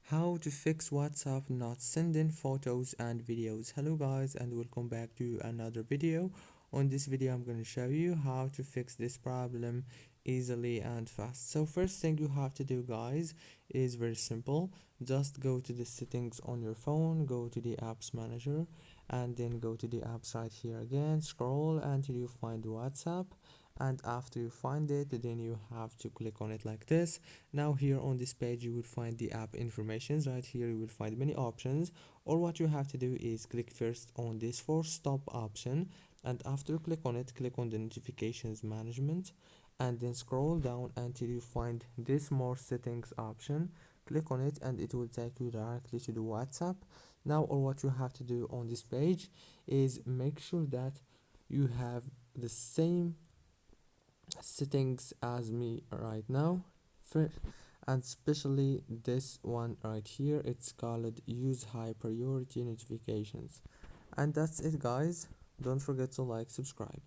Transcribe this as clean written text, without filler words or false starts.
how to fix WhatsApp not sending photos and videos. Hello guys, and welcome back to another video. On this video I'm going to show you how to fix this problem easily and fast. So first thing you have to do guys is very simple. Just go to the settings on your phone, go to the apps manager, and then go to the apps right here again, scroll until you find WhatsApp, and after you find it then you have to click on it like this. Now here on this page you will find the app informations. Right here you will find many options, or what you have to do is click first on this force stop option, and after you click on it, click on the notifications management, and then scroll down until you find this more settings option. Click on it and it will take you directly to the WhatsApp. Now or what you have to do on this page is make sure that you have the same settings as me right now. First, and especially this one right here, it's called use high priority notifications. And that's it guys, don't forget to like, subscribe.